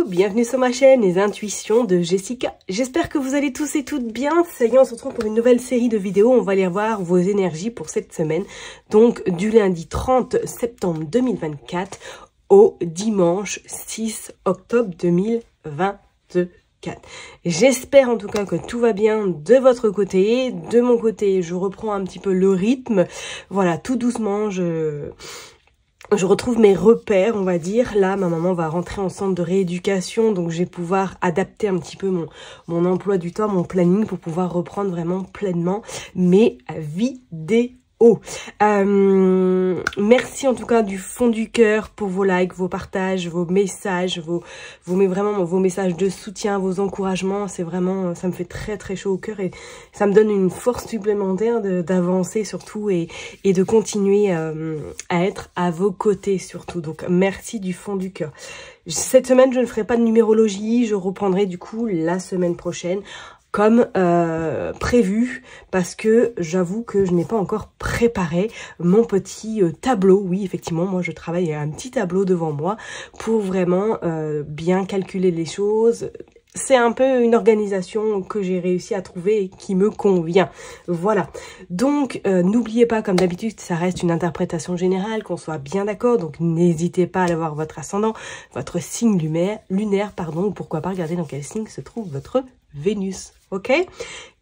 Coucou, bienvenue sur ma chaîne Les Intuitions de Jessica. J'espère que vous allez tous et toutes bien. Ça y est, on se retrouve pour une nouvelle série de vidéos. On va aller voir vos énergies pour cette semaine. Donc du lundi 30 septembre 2024 au dimanche 6 octobre 2024. J'espère en tout cas que tout va bien de votre côté. De mon côté, je reprends un petit peu le rythme. Voilà, tout doucement, je retrouve mes repères, on va dire. Là, ma maman va rentrer en centre de rééducation, donc je vais pouvoir adapter un petit peu mon emploi du temps, mon planning, pour pouvoir reprendre vraiment pleinement mes vidéos. Merci en tout cas du fond du cœur pour vos likes, vos partages, vos messages, vos messages de soutien, vos encouragements. C'est vraiment, ça me fait très très chaud au cœur et ça me donne une force supplémentaire d'avancer surtout et de continuer à être à vos côtés surtout. Donc merci du fond du cœur. Cette semaine, je ne ferai pas de numérologie, je reprendrai du coup la semaine prochaine comme prévu, parce que j'avoue que je n'ai pas encore préparé mon petit tableau. Oui, effectivement, moi je travaille à un petit tableau devant moi pour vraiment bien calculer les choses. C'est un peu une organisation que j'ai réussi à trouver et qui me convient. Voilà. Donc, n'oubliez pas, comme d'habitude, ça reste une interprétation générale, qu'on soit bien d'accord. Donc, n'hésitez pas à aller voir votre ascendant, votre signe lunaire, pardon, ou pourquoi pas regarder dans quel signe se trouve votre Vénus. Ok,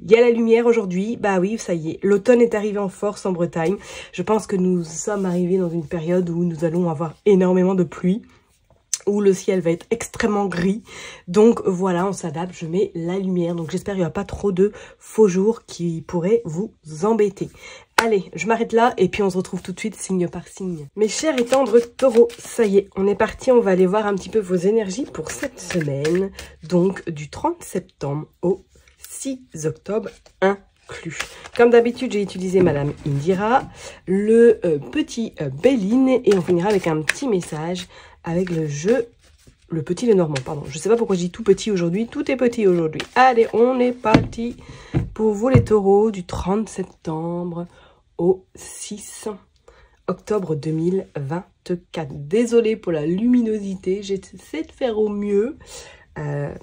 il y a la lumière aujourd'hui. Bah oui, ça y est, l'automne est arrivé en force en Bretagne. Je pense que nous sommes arrivés dans une période où nous allons avoir énormément de pluie, où le ciel va être extrêmement gris. Donc voilà, on s'adapte, je mets la lumière. Donc j'espère qu'il n'y aura pas trop de faux jours qui pourraient vous embêter. Allez, je m'arrête là et puis on se retrouve tout de suite signe par signe. Mes chers et tendres taureaux, ça y est, on est parti. On va aller voir un petit peu vos énergies pour cette semaine. Donc du 30 septembre au 6 octobre inclus. Comme d'habitude, j'ai utilisé Madame Indira, le petit Béline, et on finira avec un petit message avec le jeu, le petit Lenormand, pardon. Je sais pas pourquoi je dis tout petit aujourd'hui, tout est petit aujourd'hui. Allez, on est parti pour vous les taureaux du 30 septembre au 6 octobre 2024. Désolée pour la luminosité, j'essaie de faire au mieux.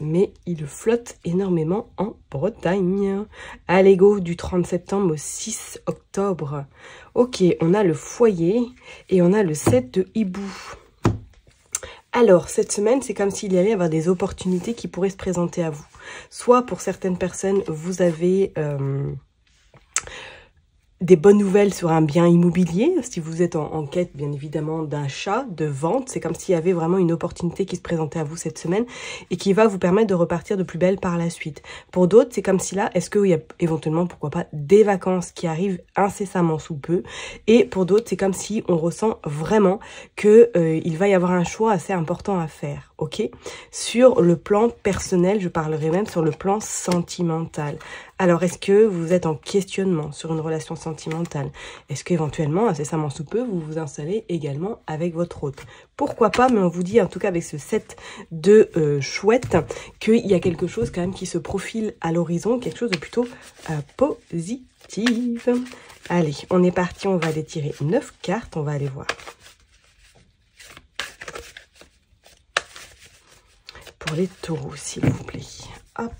Mais il flotte énormément en Bretagne. Allez go, du 30 septembre au 6 octobre. Ok, on a le foyer et on a le 7 de hibou. Alors, cette semaine, c'est comme s'il y allait y avoir des opportunités qui pourraient se présenter à vous. Soit pour certaines personnes, vous avez des bonnes nouvelles sur un bien immobilier, si vous êtes en quête bien évidemment d'achat, de vente. C'est comme s'il y avait vraiment une opportunité qui se présentait à vous cette semaine et qui va vous permettre de repartir de plus belle par la suite. Pour d'autres, c'est comme si là, est-ce qu'il y a éventuellement, pourquoi pas, des vacances qui arrivent incessamment sous peu. Et pour d'autres, c'est comme si on ressent vraiment que il va y avoir un choix assez important à faire. Ok, sur le plan personnel, je parlerai même sur le plan sentimental. Alors, est-ce que vous êtes en questionnement sur une relation sentimentale? Est-ce qu'éventuellement, incessamment sous peu, vous vous installez également avec votre hôte? Pourquoi pas, mais on vous dit en tout cas avec ce set de chouette qu'il y a quelque chose quand même qui se profile à l'horizon, quelque chose de plutôt positif. Allez, on est parti, on va aller tirer 9 cartes, on va aller voir. Pour les taureaux, s'il vous plaît. Hop.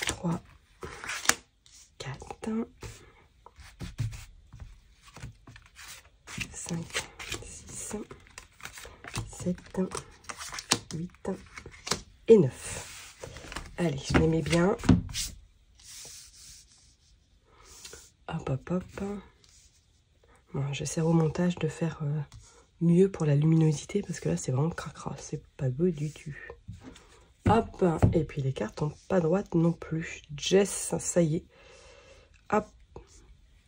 Trois, 4, 5, 6, 7, 8 et 9. Allez, je les mets bien. Hop, hop, hop. Bon, j'essaie au montage de faire mieux pour la luminosité parce que là, c'est vraiment cracra. C'est pas beau du tout. Hop, et puis les cartes sont pas droites non plus. Jess, ça y est. Hop,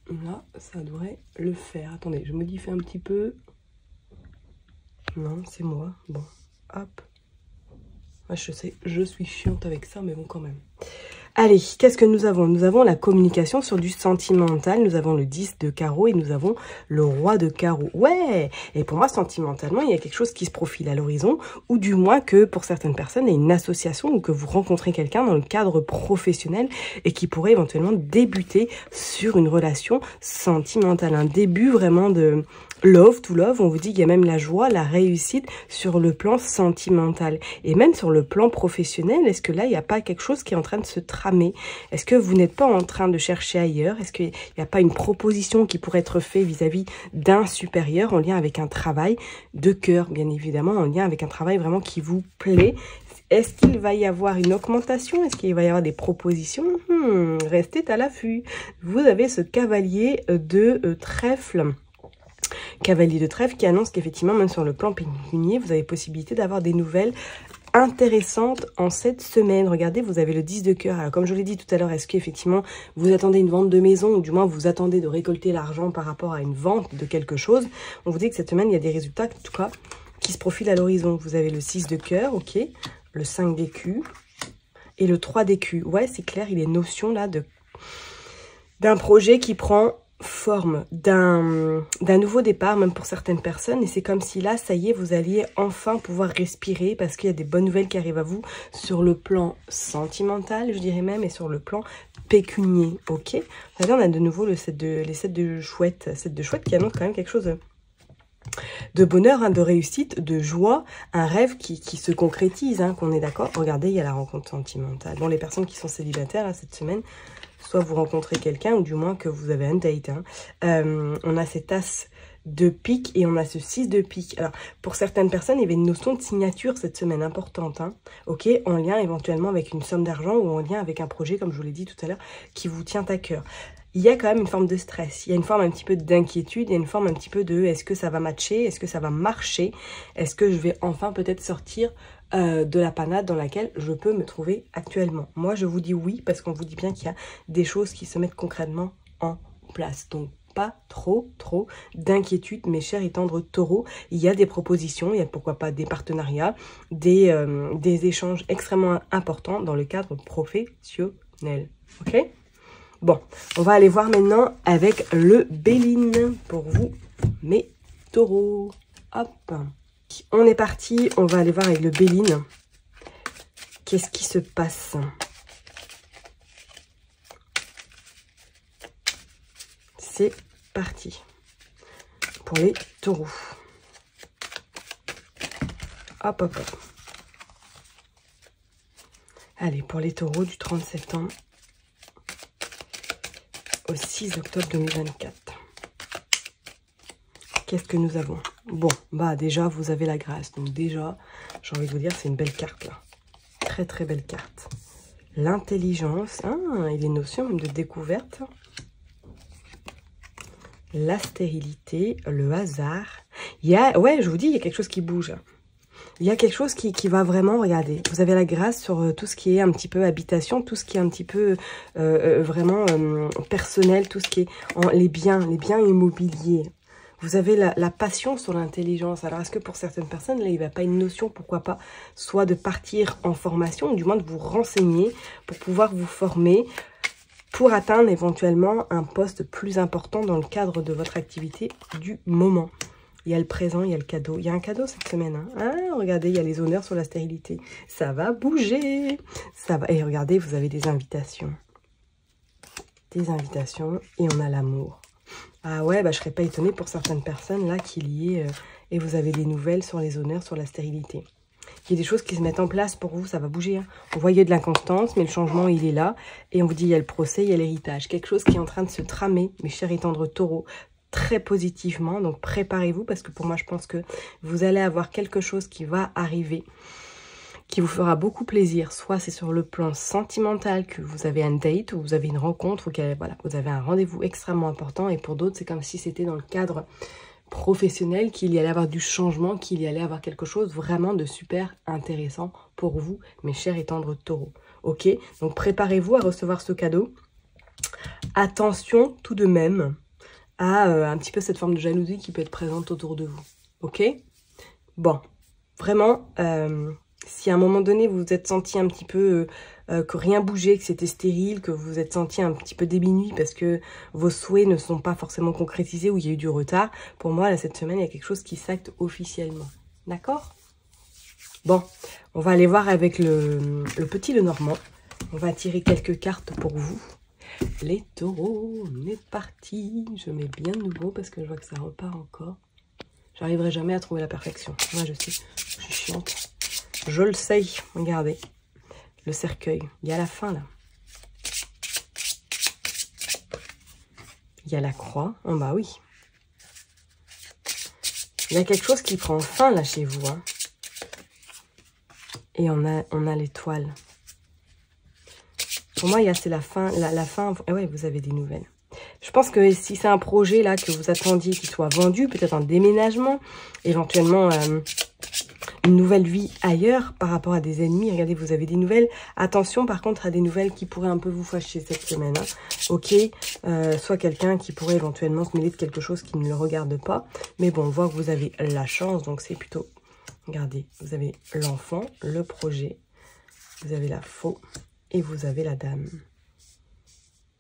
là, ça devrait le faire. Attendez, je modifie un petit peu. Non, c'est moi. Bon, hop. Ah, je sais, je suis chiante avec ça, mais bon, quand même. Allez, qu'est-ce que nous avons? Nous avons la communication sur du sentimental, nous avons le 10 de carreau et nous avons le roi de carreau. Ouais! Et pour moi, sentimentalement, il y a quelque chose qui se profile à l'horizon, ou du moins que pour certaines personnes, il y a une association ou que vous rencontrez quelqu'un dans le cadre professionnel et qui pourrait éventuellement débuter sur une relation sentimentale. Un début vraiment de love to love, on vous dit qu'il y a même la joie, la réussite sur le plan sentimental. Et même sur le plan professionnel, est-ce que là, il n'y a pas quelque chose qui est en train de se tramer? Est-ce que vous n'êtes pas en train de chercher ailleurs? Est-ce qu'il n'y a pas une proposition qui pourrait être faite vis-à-vis d'un supérieur en lien avec un travail de cœur, bien évidemment, en lien avec un travail vraiment qui vous plaît? Est-ce qu'il va y avoir une augmentation? Est-ce qu'il va y avoir des propositions? Restez à l'affût. Vous avez ce cavalier de trèfle. Cavalier de trèfle qui annonce qu'effectivement, même sur le plan pécunier, vous avez possibilité d'avoir des nouvelles intéressantes en cette semaine. Regardez, vous avez le 10 de cœur. Alors, comme je l'ai dit tout à l'heure, est-ce qu'effectivement, vous attendez une vente de maison ou du moins vous attendez de récolter l'argent par rapport à une vente de quelque chose? On vous dit que cette semaine, il y a des résultats, en tout cas, qui se profilent à l'horizon. Vous avez le 6 de cœur, ok, le 5 d'écu et le 3 d'écu. Ouais, c'est clair, il est notion là d'un projet qui prend forme, d'un nouveau départ, même pour certaines personnes. Et c'est comme si là, ça y est, vous alliez enfin pouvoir respirer parce qu'il y a des bonnes nouvelles qui arrivent à vous sur le plan sentimental, je dirais même, et sur le plan pécunier, ok. Regardez, on a de nouveau les 7 de chouette qui annonce quand même quelque chose de bonheur, hein, de réussite, de joie, un rêve qui se concrétise, hein, qu'on est d'accord. Regardez, il y a la rencontre sentimentale. Bon, les personnes qui sont célibataires là, cette semaine, soit vous rencontrez quelqu'un ou du moins que vous avez un date. Hein. On a cet as de pique et on a ce 6 de pique. Alors, pour certaines personnes, il y avait une notion de signature cette semaine importante. Hein, ok, en lien éventuellement avec une somme d'argent ou en lien avec un projet, comme je vous l'ai dit tout à l'heure, qui vous tient à cœur. Il y a quand même une forme de stress, il y a une forme un petit peu d'inquiétude, il y a une forme un petit peu de est-ce que ça va matcher, est-ce que ça va marcher, est-ce que je vais enfin peut-être sortir de la panade dans laquelle je peux me trouver actuellement. Moi, je vous dis oui parce qu'on vous dit bien qu'il y a des choses qui se mettent concrètement en place. Donc, pas trop d'inquiétude, mes chers et tendres taureaux. Il y a des propositions, il y a pourquoi pas des partenariats, des échanges extrêmement importants dans le cadre professionnel. Ok ? Bon, on va aller voir maintenant avec le Béline pour vous, mes taureaux. Hop, on est parti, on va aller voir avec le Béline. Qu'est-ce qui se passe? C'est parti pour les taureaux. Hop, hop, hop. Allez, pour les taureaux du 30 septembre. Au 6 octobre 2024. Qu'est-ce que nous avons? Bon, bah déjà, vous avez la grâce. Donc déjà, j'ai envie de vous dire, c'est une belle carte là. Très belle carte. L'intelligence, et les notions même de découverte. La stérilité, le hasard. Il y a, ouais, je vous dis, il y a quelque chose qui bouge. Il y a quelque chose qui va vraiment, regardez, vous avez la grâce sur tout ce qui est un petit peu habitation, tout ce qui est un petit peu vraiment personnel, tout ce qui est les biens immobiliers. Vous avez la passion sur l'intelligence. Alors, est-ce que pour certaines personnes, là, il n'y a pas une notion, pourquoi pas, soit de partir en formation, ou du moins de vous renseigner pour pouvoir vous former, pour atteindre éventuellement un poste plus important dans le cadre de votre activité du moment. Il y a le présent, il y a le cadeau. Il y a un cadeau cette semaine. Hein. Ah, regardez, il y a les honneurs sur la stérilité. Ça va bouger. Ça va. Et regardez, vous avez des invitations. Des invitations. Et on a l'amour. Ah ouais, bah, je ne serais pas étonnée pour certaines personnes là qu'il y ait... et vous avez des nouvelles sur les honneurs, sur la stérilité. Il y a des choses qui se mettent en place pour vous, ça va bouger. Hein. On voyait de l'inconstance, mais le changement, il est là. Et on vous dit, il y a le procès, il y a l'héritage. Quelque chose qui est en train de se tramer, mes chers et tendres taureaux, très positivement. Donc, préparez-vous parce que pour moi, je pense que vous allez avoir quelque chose qui va arriver, qui vous fera beaucoup plaisir. Soit c'est sur le plan sentimental, que vous avez un date, ou vous avez une rencontre, ou voilà, vous avez un rendez-vous extrêmement important. Et pour d'autres, c'est comme si c'était dans le cadre professionnel, qu'il y allait avoir du changement, qu'il y allait avoir quelque chose vraiment de super intéressant pour vous, mes chers et tendres taureaux. Ok, donc préparez-vous à recevoir ce cadeau. Attention tout de même à un petit peu cette forme de jalousie qui peut être présente autour de vous. Ok, bon, vraiment, si à un moment donné vous vous êtes senti un petit peu que rien bougeait, que c'était stérile, que vous vous êtes senti un petit peu diminué parce que vos souhaits ne sont pas forcément concrétisés ou il y a eu du retard, pour moi, là, cette semaine, il y a quelque chose qui s'acte officiellement. D'accord? Bon, on va aller voir avec le petit Lenormand. On va tirer quelques cartes pour vous. Les taureaux, on est parti. Je mets bien de nouveau parce que je vois que ça repart encore. J'arriverai jamais à trouver la perfection. Moi, je sais, je suis chiante. Je le sais. Regardez. Le cercueil. Il y a la fin, là. Il y a la croix. Oh, bah oui. Il y a quelque chose qui prend fin, là, chez vous. Hein. Et on a l'étoile. Pour moi, c'est la fin. La fin. Ah ouais, vous avez des nouvelles. Je pense que si c'est un projet là que vous attendiez qu'il soit vendu, peut-être un déménagement, éventuellement une nouvelle vie ailleurs par rapport à des ennemis. Regardez, vous avez des nouvelles. Attention par contre à des nouvelles qui pourraient un peu vous fâcher cette semaine. Hein. Ok, soit quelqu'un qui pourrait éventuellement se mêler de quelque chose qui ne le regarde pas. Mais bon, on voit que vous avez la chance, donc c'est plutôt... Regardez, vous avez l'enfant, le projet, vous avez la faux et vous avez la dame.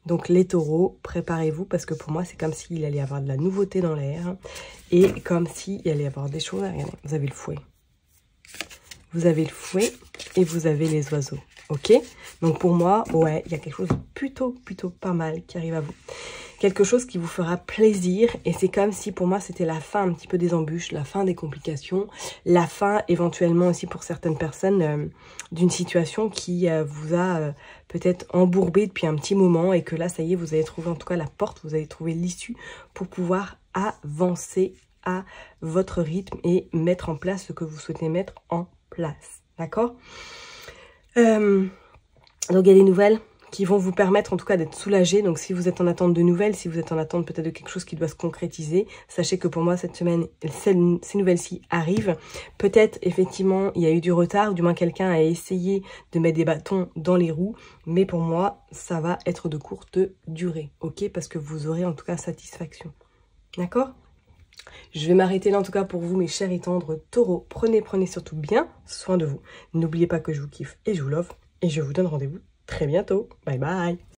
Donc les taureaux, préparez-vous parce que pour moi c'est comme s'il allait y avoir de la nouveauté dans l'air et comme s'il allait y avoir des choses. Regardez, vous avez le fouet. Vous avez le fouet et vous avez les oiseaux. Ok? Donc pour moi, ouais, il y a quelque chose de plutôt pas mal qui arrive à vous. Quelque chose qui vous fera plaisir et c'est comme si pour moi c'était la fin un petit peu des embûches, la fin des complications, la fin éventuellement aussi pour certaines personnes d'une situation qui vous a peut-être embourbé depuis un petit moment et que là ça y est vous avez trouvé en tout cas la porte, vous avez trouvé l'issue pour pouvoir avancer à votre rythme et mettre en place ce que vous souhaitez mettre en place, d'accord? Donc il y a des nouvelles qui vont vous permettre en tout cas d'être soulagé. Donc si vous êtes en attente de nouvelles, si vous êtes en attente peut-être de quelque chose qui doit se concrétiser, sachez que pour moi cette semaine, ces nouvelles-ci arrivent. Peut-être effectivement il y a eu du retard, ou du moins quelqu'un a essayé de mettre des bâtons dans les roues, mais pour moi ça va être de courte durée, ok? Parce que vous aurez en tout cas satisfaction, d'accord? Je vais m'arrêter là en tout cas pour vous mes chers et tendres taureaux. Prenez surtout bien soin de vous. N'oubliez pas que je vous kiffe et je vous love et je vous donne rendez-vous très bientôt. Bye bye.